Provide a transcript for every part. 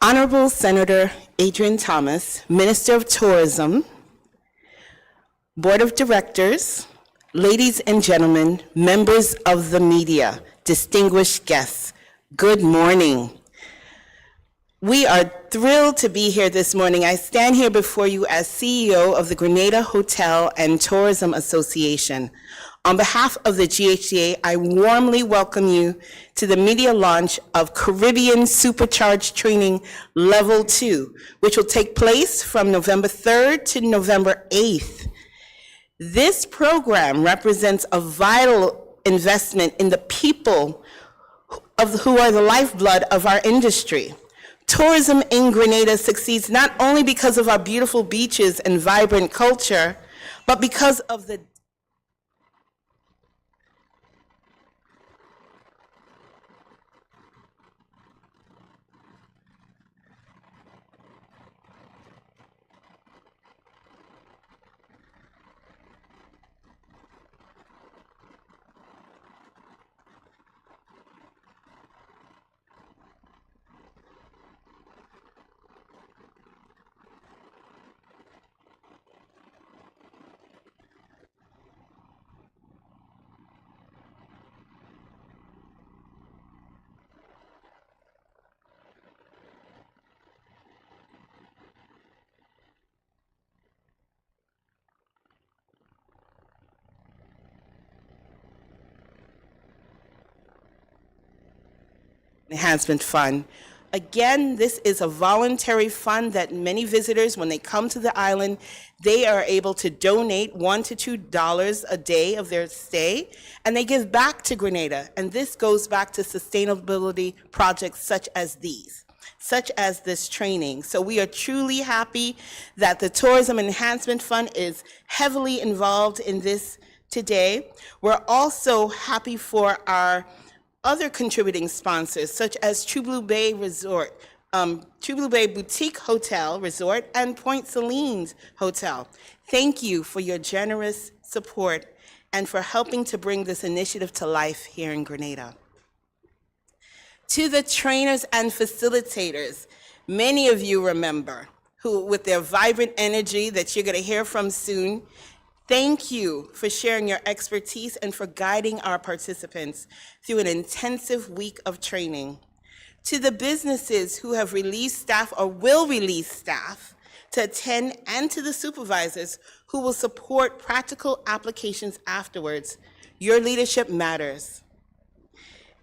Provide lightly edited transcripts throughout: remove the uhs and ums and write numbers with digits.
Honorable Senator Adrian Thomas, Minister of Tourism, Board of Directors, ladies and gentlemen, members of the media, distinguished guests, good morning. We are thrilled to be here this morning. I stand here before you as CEO of the Grenada Hotel and Tourism Association. On behalf of the GHTA, I warmly welcome you to the media launch of Caribbean Supercharged Training Level 2, which will take place from November 3rd to November 8th. This program represents a vital investment in the people who are the lifeblood of our industry. Tourism in Grenada succeeds not only because of our beautiful beaches and vibrant culture, but because of the Enhancement Fund. Again, this is a voluntary fund that many visitors, when they come to the island, they are able to donate $1 to $2 a day of their stay, and they give back to Grenada. And this goes back to sustainability projects such as these, such as this training. So we are truly happy that the Tourism Enhancement Fund is heavily involved in this today. We're also happy for our other contributing sponsors, such as True Blue Bay Resort, True Blue Bay Boutique Hotel Resort, and Point Celine's Hotel. Thank you for your generous support and for helping to bring this initiative to life here in Grenada. To the trainers and facilitators, many of you remember, who with their vibrant energy that you're going to hear from soon, thank you for sharing your expertise and for guiding our participants through an intensive week of training. To the businesses who have released staff or will release staff to attend, and to the supervisors who will support practical applications afterwards, your leadership matters.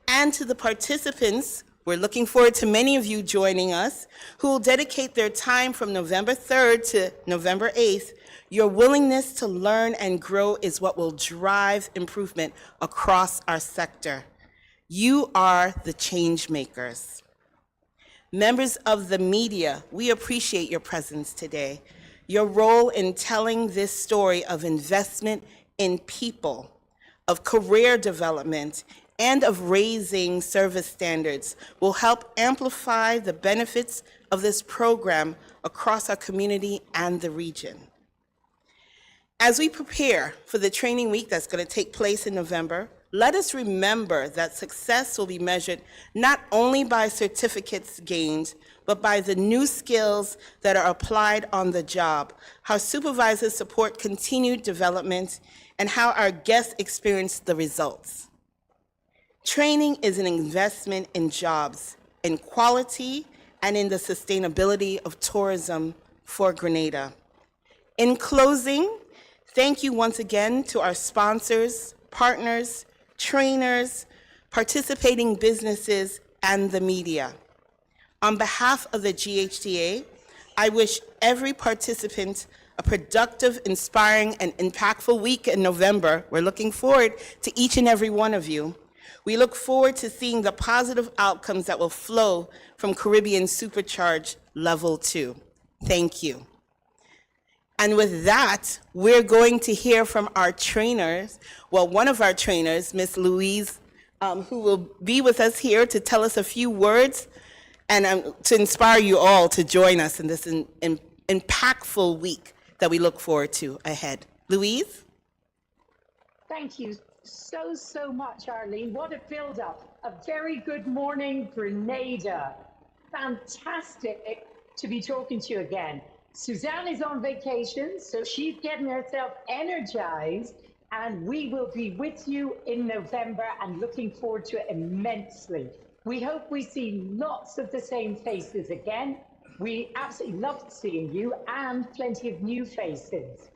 And to the participants, we're looking forward to many of you joining us, who will dedicate their time from November 3rd to November 8th. Your willingness to learn and grow is what will drive improvement across our sector. You are the change makers. Members of the media, we appreciate your presence today. Your role in telling this story of investment in people, of career development, and of raising service standards will help amplify the benefits of this program across our community and the region. As we prepare for the training week that's going to take place in November, let us remember that success will be measured not only by certificates gained, but by the new skills that are applied on the job, how supervisors support continued development, and how our guests experience the results. Training is an investment in jobs, in quality, and in the sustainability of tourism for Grenada. In closing, thank you once again to our sponsors, partners, trainers, participating businesses, and the media. On behalf of the GHTA, I wish every participant a productive, inspiring, and impactful week in November. We're looking forward to each and every one of you. We look forward to seeing the positive outcomes that will flow from Caribbean Supercharged Level 2. Thank you. And with that, we're going to hear from our trainers. Well, one of our trainers, Miss Louise, who will be with us here to tell us a few words and to inspire you all to join us in this impactful week that we look forward to ahead. Louise? Thank you so much, Arlene. What a build-up. A very good morning, Grenada. Fantastic to be talking to you again. Suzanne is on vacation, so she's getting herself energized, and we will be with you in November and looking forward to it immensely. We hope we see lots of the same faces again. We absolutely loved seeing you and plenty of new faces.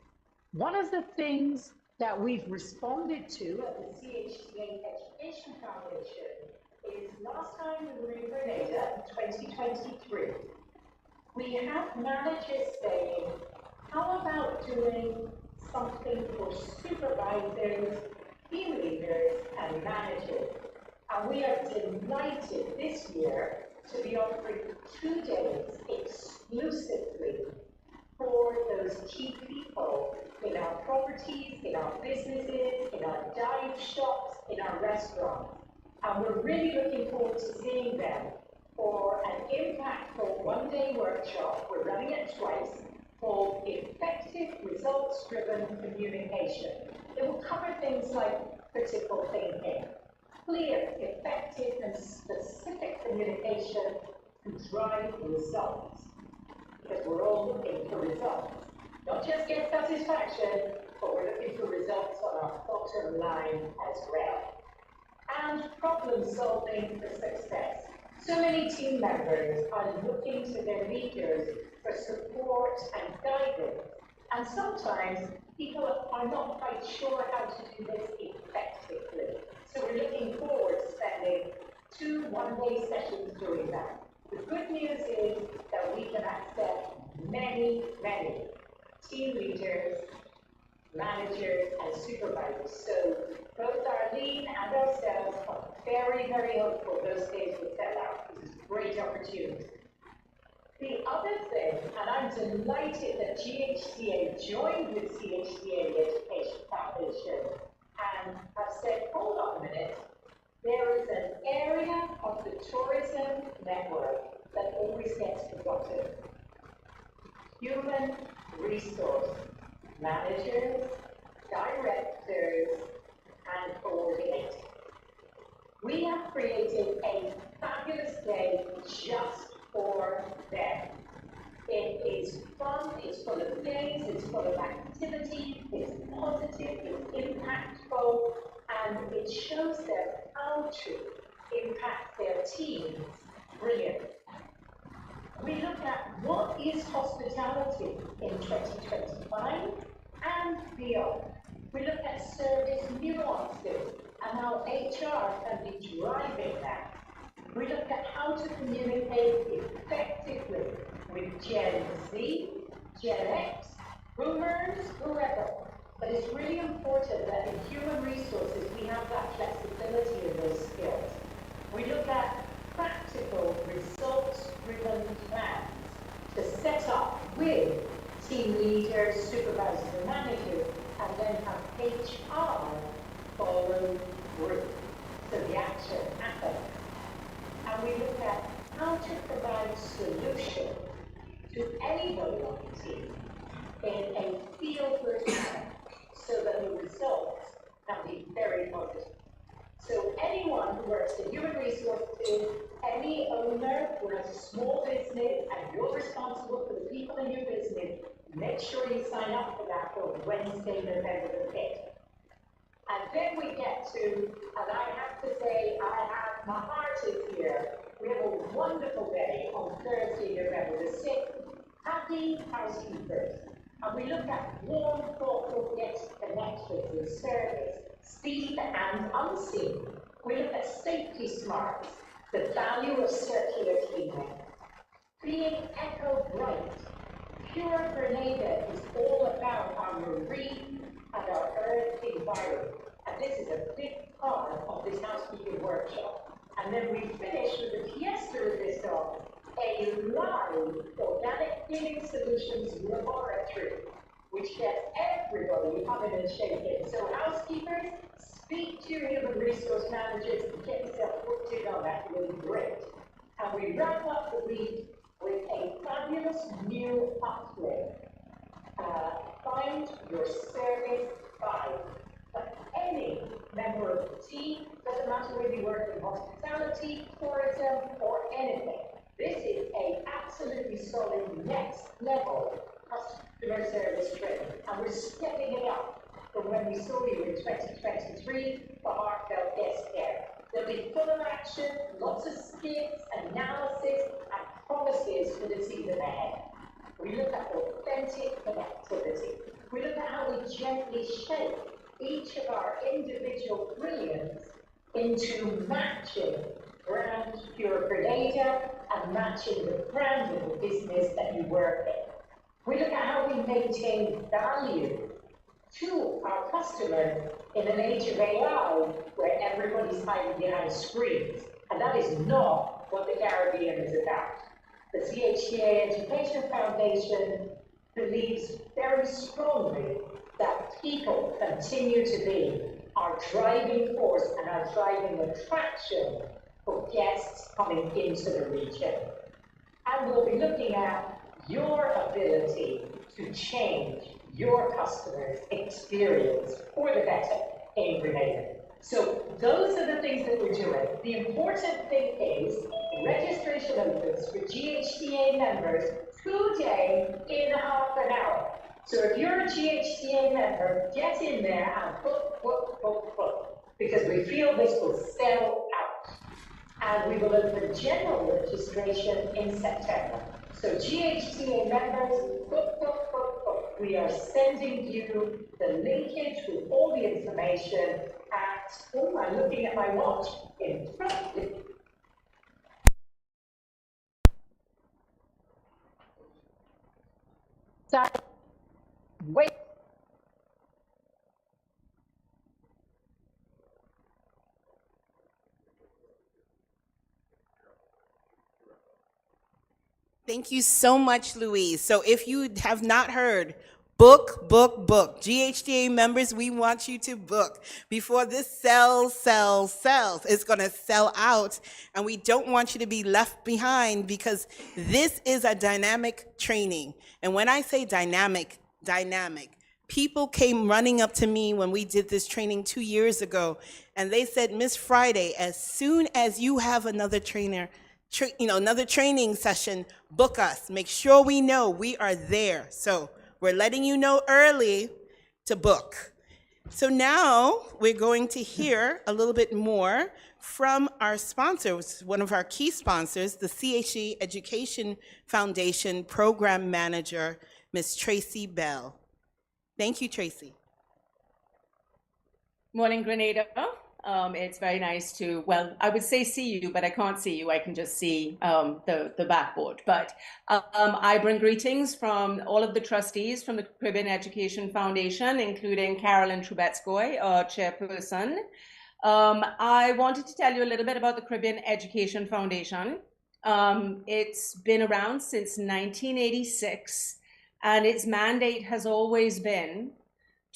One of the things that we've responded to at the CHCA Education Foundation is last time we were in Grenada in 2023, we had managers saying, how about doing something for supervisors, team leaders, and managers? And we are delighted this year to be offering 2 days exclusively for those key people in our properties, in our businesses, in our dive shops, in our restaurants. And we're really looking forward to seeing them for an impactful 1-day workshop. We're running it twice, called Effective Results-Driven Communication. It will cover things like critical thinking, clear, effective, and specific communication to drive results. Because we're all looking for results. Not just get satisfaction, but we're looking for results on our bottom line as well. And problem solving for success. So many team members are looking to their leaders for support and guidance. And sometimes people are not quite sure how to do this effectively. So we're looking forward to spending 2 one-day sessions doing that. The good news is that we can accept many, many team leaders, managers, and supervisors. So both Arlene and ourselves are very, very hopeful those days will sell out. This is a great opportunity. The other thing, and I'm delighted that GHCA joined with CHCA Education Foundation and have said, hold on a minute, there is an area of the tourism network that always gets forgotten. Human resource managers, directors, and coordinators. We have created a fabulous day just for them. It is fun, it's full of things, it's full of activity, it's positive, it's impactful, and it shows them how to impact their teams. Brilliant. We look at what is hospitality in 2025 and beyond. We look at service nuances and how HR can be driving that. We look at how to communicate effectively with Gen Z, Gen X, boomers, whoever. But it's really important that in human resources we have that flexibility in those skills. We look at practical, results-driven plans to set up with team leaders, supervisors, and managers, and then have HR follow through. So the action happens. And we look at how to provide solutions to anybody on the team in a feel-good manner so that the results can be very positive. So anyone who works in human resources, any owner who has a small business and you're responsible for the people in your business, make sure you sign up for that for Wednesday, November the 5th. And then we get to, and I have to say, my heart is here. We have a wonderful day on Thursday, November the 6th. Happy housekeepers. And we look at warm, thoughtful guest connections and service, seen and unseen. We look at safety smarts, the value of circular cleaning. Being eco-bright. Pure Grenada is all about our marine and our earth environment. And this is a big part of this housekeeping workshop. And then we finish with the fiesta of this dog, a live organic cleaning solutions laboratory, which gets everybody humming and shaking. So housekeepers, speak to your human resource managers and get yourself booked in on that. It will be great. And we wrap up the week with a fabulous new uplift. Find your service vibe. But any member of the team, doesn't matter whether you work in hospitality, tourism, or anything, This is a absolutely solid next level customer service training, and we're stepping it up from when we saw you in 2023 for heartfelt guest care. There'll be full of action, lots of skits, analysis, and promises for the season ahead. We look at authentic connectivity. We look at how we gently shape each of our individual brilliance into matching brand pure Grenada and matching the brand of the business that you work in. We look at how we maintain value to our customers in an age of AI where everybody's hiding behind screens. And that is not what the Caribbean is about. The CHTA Education Foundation believes very strongly that people continue to be our driving force and our driving attraction for guests coming into the region. And we'll be looking at your ability to change your customers' experience for the better in Grenada. So those are the things that we're doing. The important thing is registration opens for GHTA members today in half an hour. So if you're a GHTA member, get in there and book, because we feel this will sell out. And we will open general registration in September. So GHTA members, book. We are sending you the linkage with all the information at, oh, I'm looking at my watch, in front of me. Sorry. Wait. Thank you so much, Louise. So if you have not heard, book. GHDA members, we want you to book before this sells. It's going to sell out, and we don't want you to be left behind because this is a dynamic training. And when I say dynamic, people came running up to me when we did this training 2 years ago, and they said, Miss Friday, as soon as you have another another training session, book us. Make sure we know we are there. So we're letting you know early to book. So now we're going to hear a little bit more from our sponsors, one of our key sponsors, the CHE Education Foundation Program Manager, Ms. Tracy Bell. Thank you, Tracy. Morning, Grenada. It's very nice to, well, I would say see you, but I can't see you. I can just see the backboard. But I bring greetings from all of the trustees from the Caribbean Education Foundation, including Carolyn Trubetskoy, our chairperson. I wanted to tell you a little bit about the Caribbean Education Foundation. It's been around since 1986, and its mandate has always been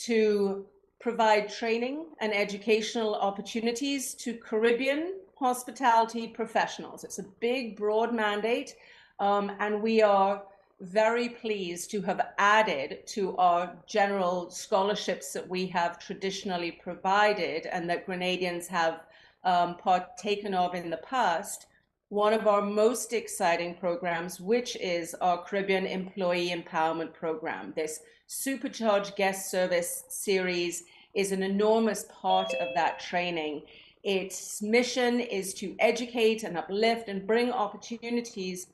to provide training and educational opportunities to Caribbean hospitality professionals. It's a big, broad mandate, and we are very pleased to have added to our general scholarships that we have traditionally provided and that Grenadians have partaken of in the past, one of our most exciting programs, which is our Caribbean Employee Empowerment Program. This Supercharged Guest Service series is an enormous part of that training. Its mission is to educate and uplift and bring opportunities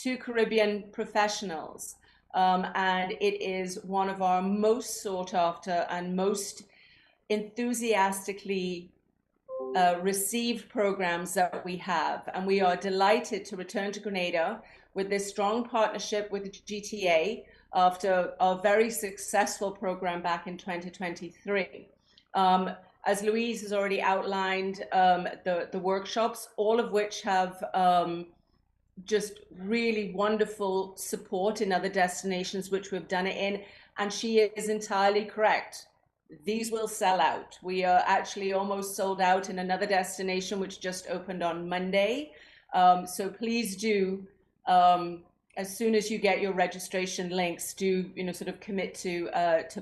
to Caribbean professionals. And it is one of our most sought after and most enthusiastically received programs that we have. And we are delighted to return to Grenada with this strong partnership with the GTA after a very successful program back in 2023. As Louise has already outlined, the workshops, all of which have just really wonderful support in other destinations which we've done it in. And she is entirely correct. These will sell out. We are actually almost sold out in another destination which just opened on Monday. So please do, as soon as you get your registration links, do sort of commit to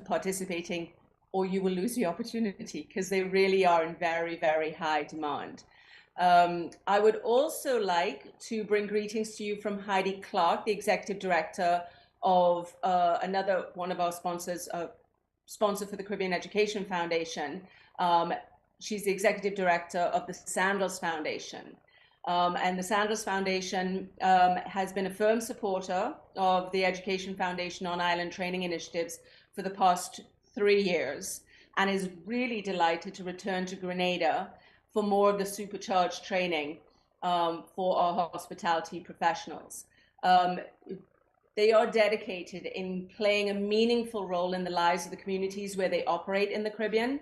participating, or you will lose the opportunity because they really are in very, very high demand. I would also like to bring greetings to you from Heidi Clark, the Executive Director of another one of our sponsors, sponsor for the Caribbean Education Foundation. She's the Executive Director of the Sandals Foundation. And the Sandals Foundation has been a firm supporter of the Education Foundation on Island training initiatives for the past 3 years, and is really delighted to return to Grenada for more of the supercharged training for our hospitality professionals. They are dedicated in playing a meaningful role in the lives of the communities where they operate in the Caribbean.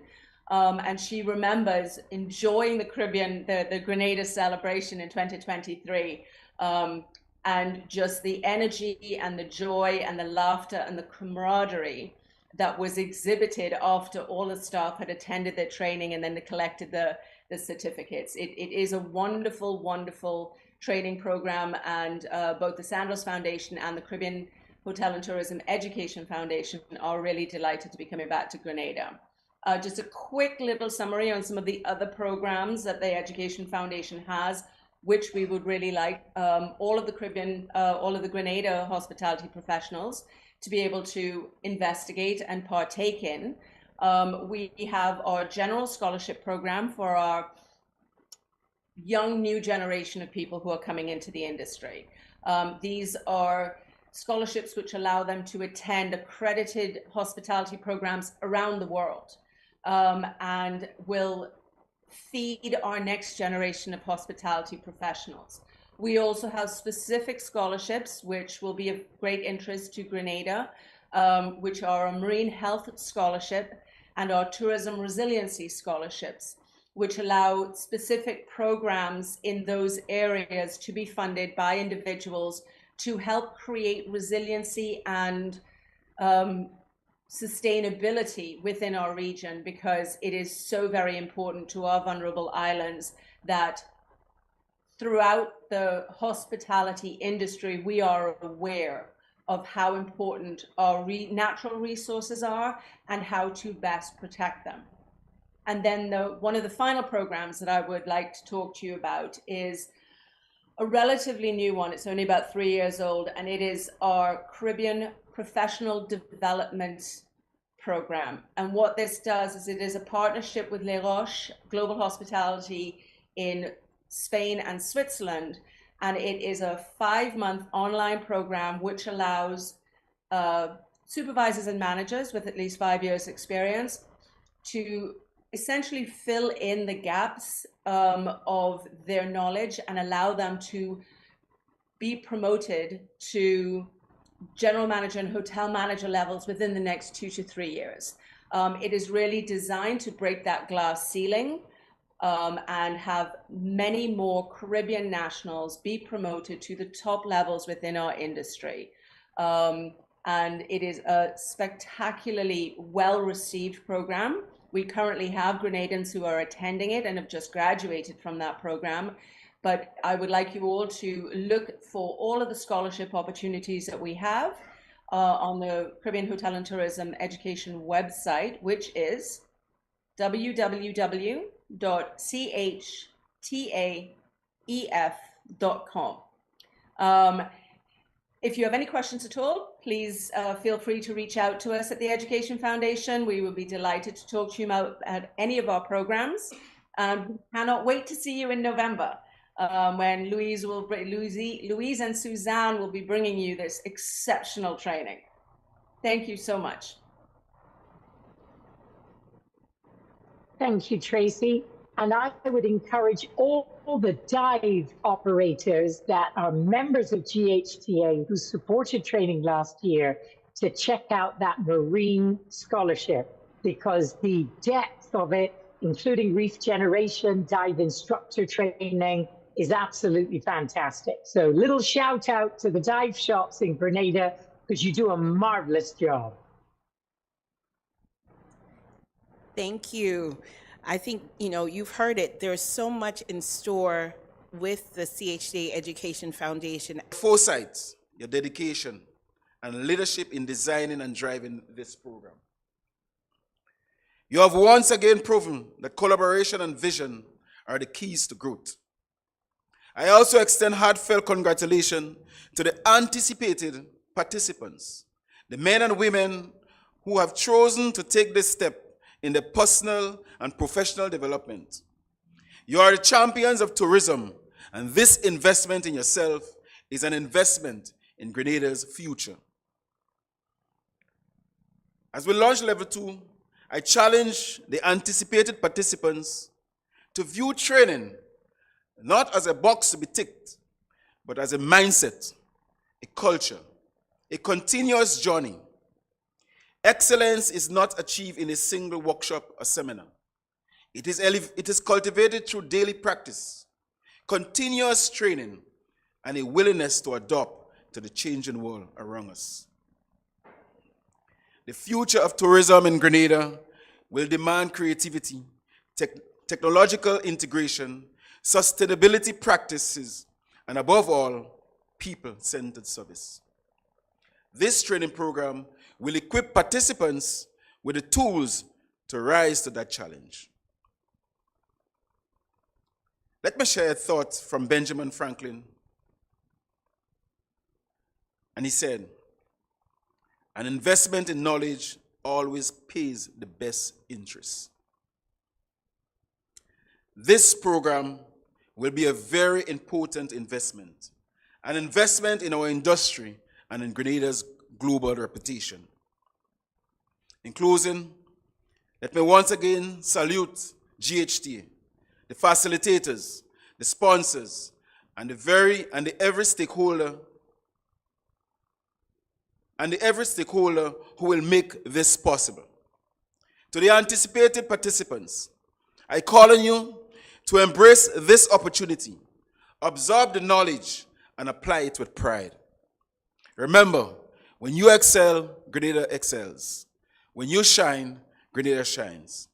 And she remembers enjoying the Caribbean, the Grenada celebration in 2023, and just the energy and the joy and the laughter and the camaraderie that was exhibited after all the staff had attended their training and then they collected the certificates. It is a wonderful, wonderful training program, and both the Sandals Foundation and the Caribbean Hotel and Tourism Education Foundation are really delighted to be coming back to Grenada. Just a quick little summary on some of the other programs that the Education Foundation has, which we would really like all of the Grenada hospitality professionals to be able to investigate and partake in. We have our general scholarship program for our young new generation of people who are coming into the industry. These are scholarships which allow them to attend accredited hospitality programs around the world, and will feed our next generation of hospitality professionals. We also have specific scholarships which will be of great interest to Grenada, which are a Marine Health Scholarship and our Tourism Resiliency Scholarships, which allow specific programs in those areas to be funded by individuals to help create resiliency and sustainability within our region, because it is so very important to our vulnerable islands that throughout the hospitality industry, we are aware of how important our natural resources are and how to best protect them. And then one of the final programs that I would like to talk to you about is a relatively new one. It's only about 3 years old, and it is our Caribbean Professional Development Program. And what this does is it is a partnership with Les Roches Global Hospitality in Spain and Switzerland, and it is a 5-month online program which allows supervisors and managers with at least 5 years experience to essentially fill in the gaps of their knowledge and allow them to be promoted to general manager and hotel manager levels within the next 2 to 3 years. It is really designed to break that glass ceiling and have many more Caribbean nationals be promoted to the top levels within our industry. And it is a spectacularly well-received program. We currently have Grenadans who are attending it and have just graduated from that program. But I would like you all to look for all of the scholarship opportunities that we have on the Caribbean Hotel and Tourism Education website, which is www.chtaef.com. If you have any questions at all, please feel free to reach out to us at the Education Foundation. We will be delighted to talk to you about at any of our programs. Cannot wait to see you in November when Louise and Suzanne will be bringing you this exceptional training. Thank you so much. Thank you, Tracy. And I would encourage all the dive operators that are members of GHTA who supported training last year to check out that Marine Scholarship, because the depth of it, including reef generation, dive instructor training, is absolutely fantastic. So little shout out to the dive shops in Grenada, because you do a marvelous job. Thank you. I think, you've heard it. There's so much in store with the CHDA Education Foundation. Foresight, your dedication, and leadership in designing and driving this program. You have once again proven that collaboration and vision are the keys to growth. I also extend heartfelt congratulations to the anticipated participants, the men and women who have chosen to take this step in their personal and professional development. You are the champions of tourism, and this investment in yourself is an investment in Grenada's future. As we launch Level 2, I challenge the anticipated participants to view training not as a box to be ticked, but as a mindset, a culture, a continuous journey. Excellence is not achieved in a single workshop or seminar. It is cultivated through daily practice, continuous training, and a willingness to adapt to the changing world around us. The future of tourism in Grenada will demand creativity, technological integration, sustainability practices, and above all, people-centered service. This training program will equip participants with the tools to rise to that challenge. Let me share a thought from Benjamin Franklin. And he said, an investment in knowledge always pays the best interest. This program will be a very important investment, an investment in our industry and in Grenada's global reputation. In closing, let me once again salute GHTA, the facilitators, the sponsors, and every stakeholder who will make this possible. To the anticipated participants, I call on you to embrace this opportunity, absorb the knowledge, and apply it with pride. Remember, when you excel, Grenada excels. When you shine, Grenada shines.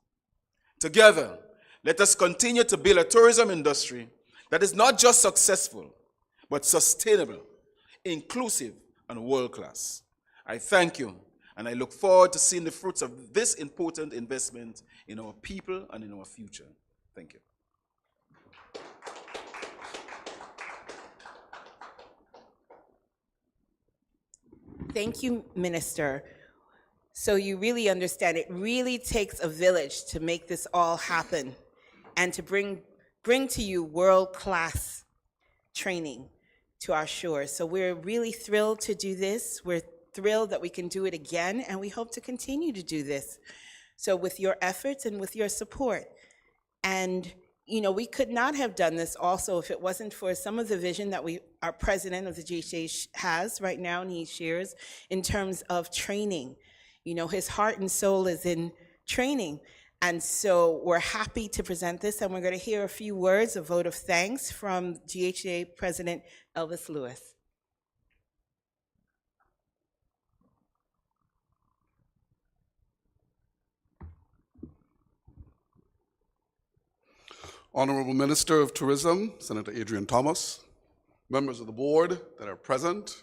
Together, let us continue to build a tourism industry that is not just successful, but sustainable, inclusive, and world-class. I thank you, and I look forward to seeing the fruits of this important investment in our people and in our future. Thank you. Thank you, Minister. So you really understand it really takes a village to make this all happen and to bring to you world-class training to our shores. So we're really thrilled to do this. We're thrilled that we can do it again, and we hope to continue to do this. So with your efforts and with your support. And you know, we could not have done this also if it wasn't for some of the vision that our president of the GHA has right now, and he shares in terms of training. You know, his heart and soul is in training. And so we're happy to present this, and we're going to hear a few words, a vote of thanks from GHA President Elvis Lewis. Honorable Minister of Tourism, Senator Adrian Thomas, members of the board that are present,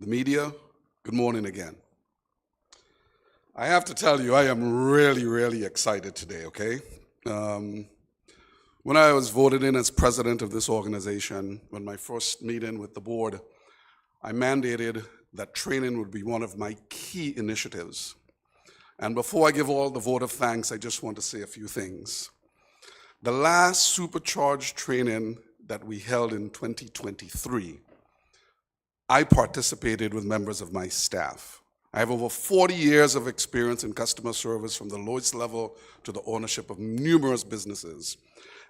the media, good morning again. I have to tell you, I am really, really excited today, okay? When I was voted in as president of this organization, when my first meeting with the board, I mandated that training would be one of my key initiatives. And before I give all the vote of thanks, I just want to say a few things. The last Supercharged training that we held in 2023, I participated with members of my staff. I have over 40 years of experience in customer service from the lowest level to the ownership of numerous businesses.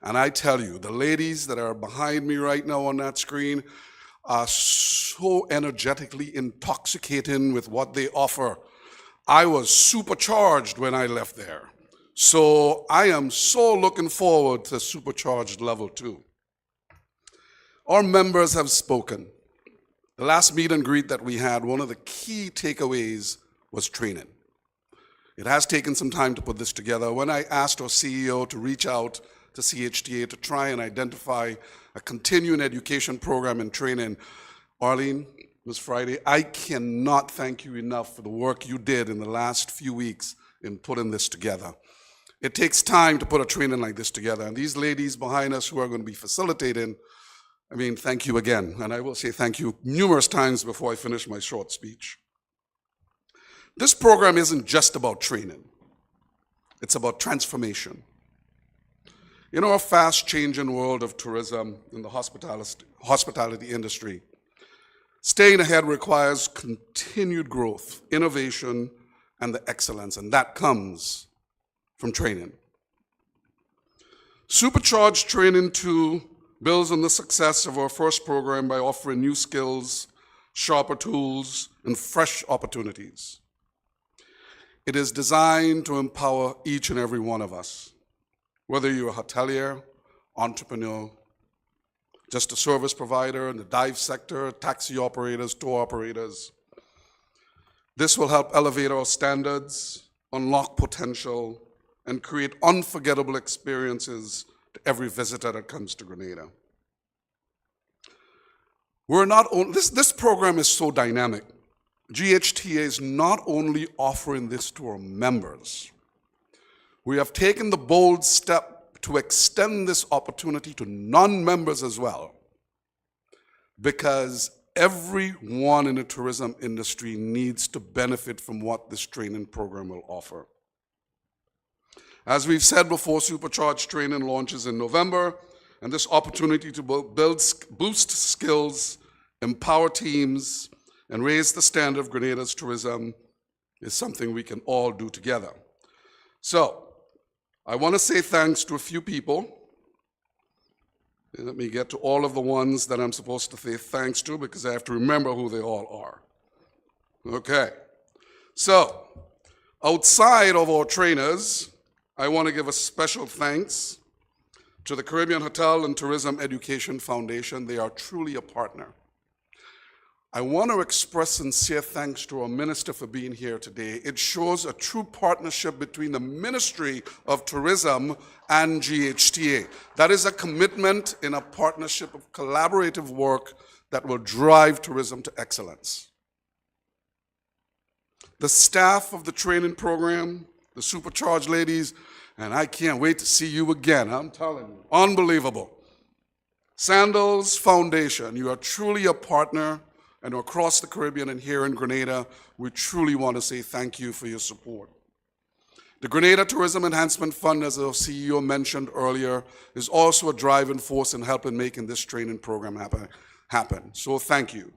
And I tell you, the ladies that are behind me right now on that screen are so energetically intoxicating with what they offer. I was supercharged when I left there. So I am so looking forward to Supercharged Level 2. Our members have spoken. The last meet and greet that we had, one of the key takeaways was training. It has taken some time to put this together. When I asked our CEO to reach out to CHTA to try and identify a continuing education program and training, Arlene, Ms. Friday, I cannot thank you enough for the work you did in the last few weeks in putting this together. It takes time to put a training like this together, and these ladies behind us who are going to be facilitating, I mean, thank you again. And I will say thank you numerous times before I finish my short speech. This program isn't just about training. It's about transformation. In our fast-changing world of tourism in the hospitality industry, staying ahead requires continued growth, innovation, and the excellence, and that comes from training. Supercharged Training 2 builds on the success of our first program by offering new skills, sharper tools, and fresh opportunities. It is designed to empower each and every one of us, whether you're a hotelier, entrepreneur, just a service provider in the dive sector, taxi operators, tour operators. This will help elevate our standards, unlock potential, and create unforgettable experiences to every visitor that comes to Grenada. This program is so dynamic. GHTA is not only offering this to our members, we have taken the bold step to extend this opportunity to non-members as well, because everyone in the tourism industry needs to benefit from what this training program will offer. As we've said before, Supercharged Training launches in November, and this opportunity to boost skills, empower teams, and raise the standard of Grenada's tourism is something we can all do together. So, I want to say thanks to a few people. Let me get to all of the ones that I'm supposed to say thanks to, because I have to remember who they all are. Okay. So, outside of our trainers, I want to give a special thanks to the Caribbean Hotel and Tourism Education Foundation. They are truly a partner. I want to express sincere thanks to our minister for being here today. It shows a true partnership between the Ministry of Tourism and GHTA. That is a commitment in a partnership of collaborative work that will drive tourism to excellence. The staff of the training program, the Supercharged ladies, and I can't wait to see you again, I'm telling you, unbelievable. Sandals Foundation, you are truly a partner, and across the Caribbean and here in Grenada, we truly want to say thank you for your support. The Grenada Tourism Enhancement Fund, as our CEO mentioned earlier, is also a driving force in helping making this training program happen. So thank you.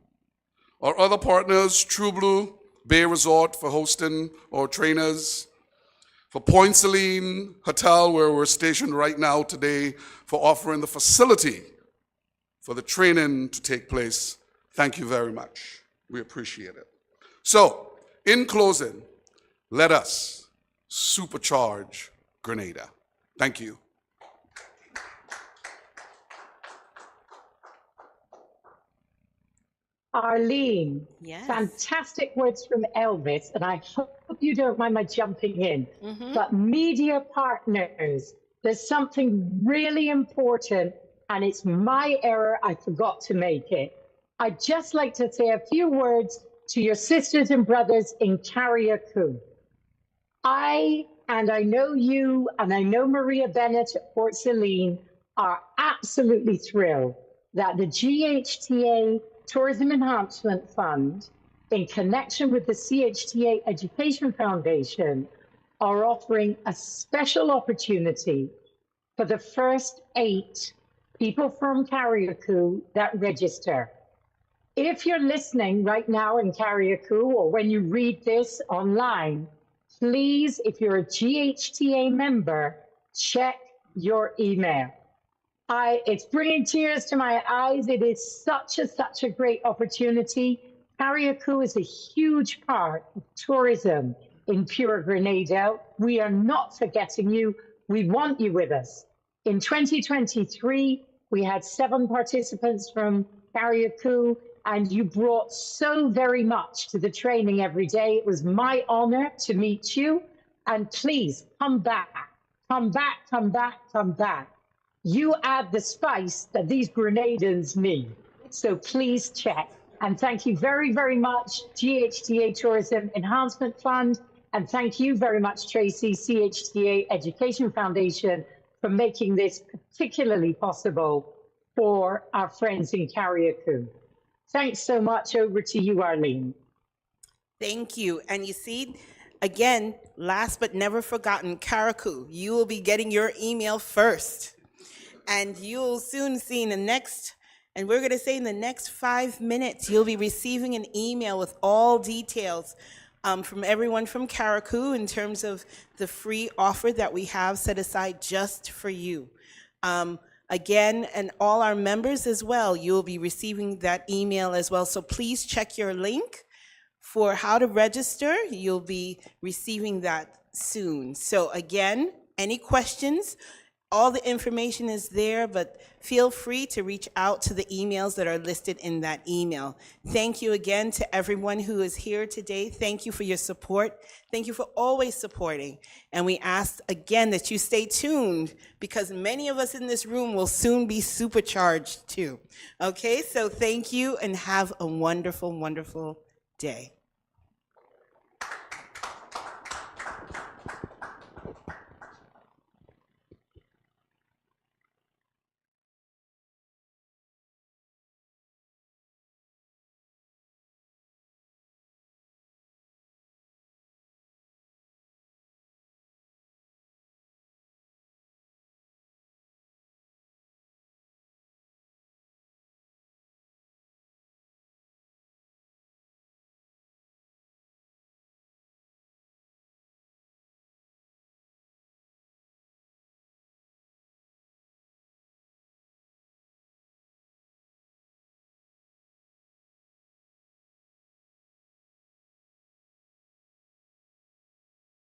Our other partners, True Blue Bay Resort for hosting our trainers, for Point Celine Hotel, where we're stationed right now today, for offering the facility for the training to take place. Thank you very much. We appreciate it. So, in closing, let us supercharge Grenada. Thank you. Arlene, Yes. fantastic words from Elvis, and I hope you don't mind my jumping in. But media partners, there's something really important, and it's my error, I forgot to make it. I'd just like to say a few words to your sisters and brothers in Carriacou. I know you, and I know Maria Bennett at Port Celine are absolutely thrilled that the GHTA Tourism Enhancement Fund, in connection with the CHTA Education Foundation, are offering a special opportunity for the first 8 people from Carriacou that register. If you're listening right now in Carriacou, or when you read this online, please, if you're a GHTA member, check your email. It's bringing tears to my eyes. It is such a great opportunity. Carriacou is a huge part of tourism in pure Grenada. We are not forgetting you. We want you with us. In 2023, we had 7 participants from Carriacou, and you brought so very much to the training every day. It was my honor to meet you, and please come back, come back, come back, come back. You add the spice that these Grenadans need. So please check. And thank you very, very much, GHTA Tourism Enhancement Fund. And thank you very much, Tracy, CHTA Education Foundation, for making this particularly possible. for our friends in Carriacou. Thanks so much. Over to you, Arlene. Thank you. And you see, again, last but never forgotten, Carriacou, you will be getting your email first. And you'll soon see in the next, and we're going to say in the next 5 minutes, you'll be receiving an email with all details from everyone from Carriacou in terms of the free offer that we have set aside just for you. Again, and all our members as well, you'll be receiving that email as well. So please check your link for how to register. You'll be receiving that soon. So again, any questions? All the information is there, but feel free to reach out to the emails that are listed in that email. Thank you again to everyone who is here today. Thank you for your support. Thank you for always supporting. And we ask again that you stay tuned because many of us in this room will soon be supercharged too. Okay, so thank you and have a wonderful, wonderful day.